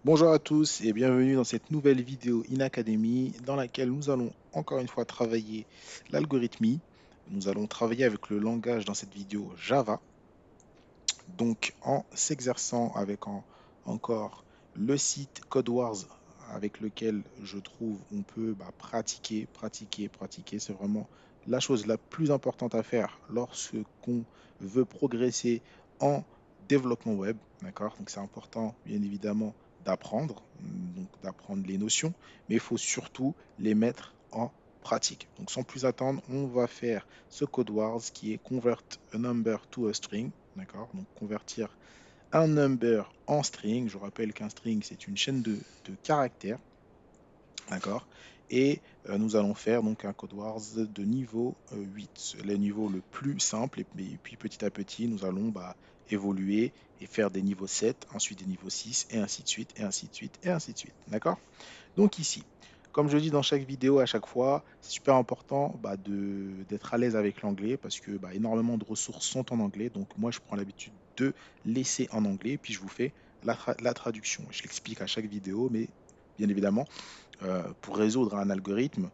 Bonjour à tous et bienvenue dans cette nouvelle vidéo In Academy dans laquelle nous allons encore une fois travailler l'algorithmie. Nous allons travailler avec le langage dans cette vidéo Java. Donc en s'exerçant avec encore le site CodeWars avec lequel je trouve on peut pratiquer. C'est vraiment la chose la plus importante à faire lorsqu'on veut progresser en développement web. D'accord? Donc c'est important bien évidemment d'apprendre, donc d'apprendre les notions, mais il faut surtout les mettre en pratique. Donc sans plus attendre, on va faire ce CodeWars qui est Convert a number to a string. D'accord? Donc convertir un number en string. Je rappelle qu'un string, c'est une chaîne de caractères. D'accord? Et nous allons faire donc un code wars de niveau 8, le niveau le plus simple. Et puis petit à petit, nous allons évoluer et faire des niveaux 7, ensuite des niveaux 6, et ainsi de suite, et ainsi de suite, et ainsi de suite. D'accord? Donc ici, comme je dis dans chaque vidéo à chaque fois, c'est super important d'être à l'aise avec l'anglais parce que énormément de ressources sont en anglais. Donc moi, je prends l'habitude de laisser en anglais, puis je vous fais la traduction. Je l'explique à chaque vidéo, mais bien évidemment, pour résoudre un algorithme,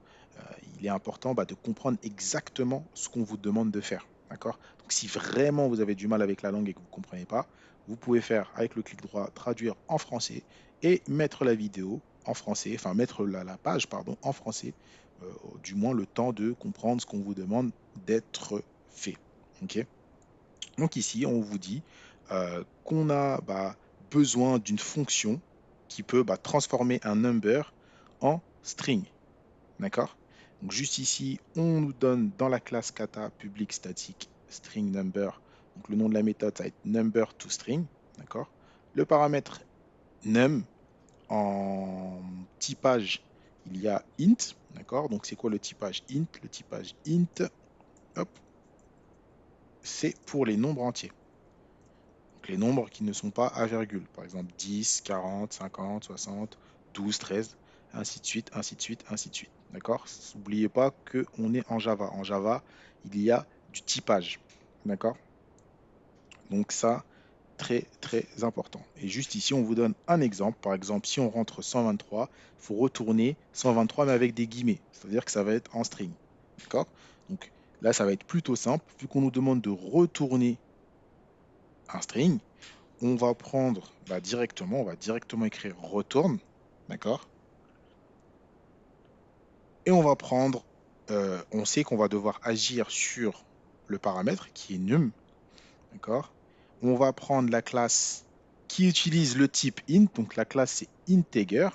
il est important de comprendre exactement ce qu'on vous demande de faire. D'accord? Donc si vraiment vous avez du mal avec la langue et que vous ne comprenez pas, vous pouvez faire avec le clic droit traduire en français et mettre la vidéo en français, enfin mettre la page pardon, en français, du moins le temps de comprendre ce qu'on vous demande d'être fait. Ok. Donc ici, on vous dit qu'on a besoin d'une fonction qui peut transformer un number en string. D'accord? Donc juste ici, on nous donne dans la classe kata public static string number. Donc le nom de la méthode, ça va être number to string. D'accord? Le paramètre num en typage, il y a int. D'accord? Donc c'est quoi le typage int? Le typage int, hop, c'est pour les nombres entiers. Donc les nombres qui ne sont pas à virgule. Par exemple 10, 40, 50, 60, 12, 13, ainsi de suite, ainsi de suite, ainsi de suite. D'accord? N'oubliez pas qu'on est en Java. En Java, il y a du typage. D'accord? Donc ça, très très important. Et juste ici, on vous donne un exemple. Par exemple, si on rentre 123, il faut retourner 123 mais avec des guillemets. C'est-à-dire que ça va être en string. D'accord? Donc là, ça va être plutôt simple. Vu qu'on nous demande de retourner un string, on va prendre directement, on va directement écrire retourne. D'accord? Et on va prendre, on sait qu'on va devoir agir sur le paramètre qui est num. D'accord? On va prendre la classe qui utilise le type int. Donc la classe c'est integer.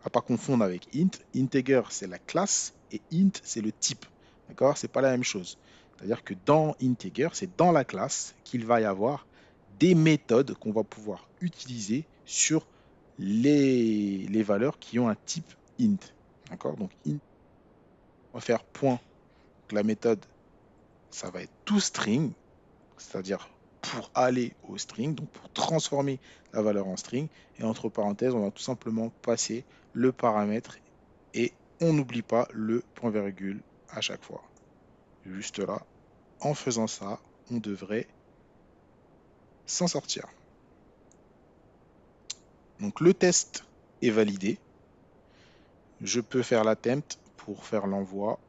À pas confondre avec int. Integer c'est la classe et int c'est le type. D'accord? C'est pas la même chose. C'est-à-dire que dans integer, c'est dans la classe qu'il va y avoir des méthodes qu'on va pouvoir utiliser sur les valeurs qui ont un type int. D'accord? Donc int, on va faire point. Donc, la méthode, ça va être toString, c'est-à-dire pour aller au string, donc pour transformer la valeur en string. Et entre parenthèses, on va tout simplement passer le paramètre et on n'oublie pas le point virgule à chaque fois. Juste là, en faisant ça, on devrait s'en sortir. Donc le test est validé. Je peux faire l'attempt pour faire l'envoi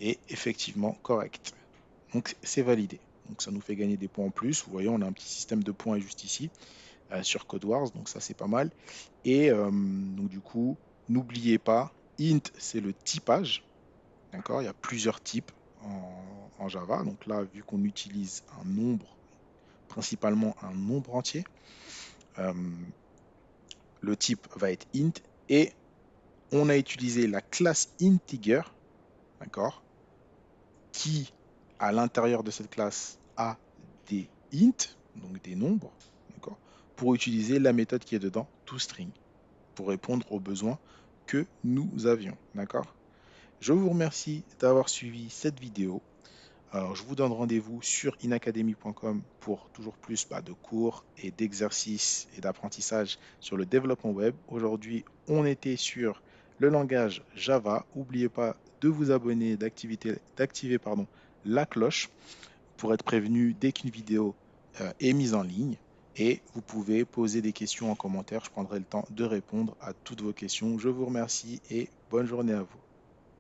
et effectivement correct. Donc c'est validé. Donc ça nous fait gagner des points en plus. Vous voyez, on a un petit système de points juste ici sur CodeWars, donc ça c'est pas mal. Et donc du coup, n'oubliez pas, int c'est le typage. D'accord? Il y a plusieurs types en Java. Donc là, vu qu'on utilise un nombre, principalement un nombre entier, euh, le type va être int et on a utilisé la classe integer, d'accord, qui à l'intérieur de cette classe a des int, donc des nombres, d'accord, pour utiliser la méthode qui est dedans, toString, pour répondre aux besoins que nous avions, d'accord? Je vous remercie d'avoir suivi cette vidéo. Alors, je vous donne rendez-vous sur inacademy.com pour toujours plus de cours et d'exercices et d'apprentissage sur le développement web. Aujourd'hui, on était sur le langage Java. N'oubliez pas de vous abonner, d'activer la cloche pour être prévenu dès qu'une vidéo est mise en ligne. Et vous pouvez poser des questions en commentaire. Je prendrai le temps de répondre à toutes vos questions. Je vous remercie et bonne journée à vous.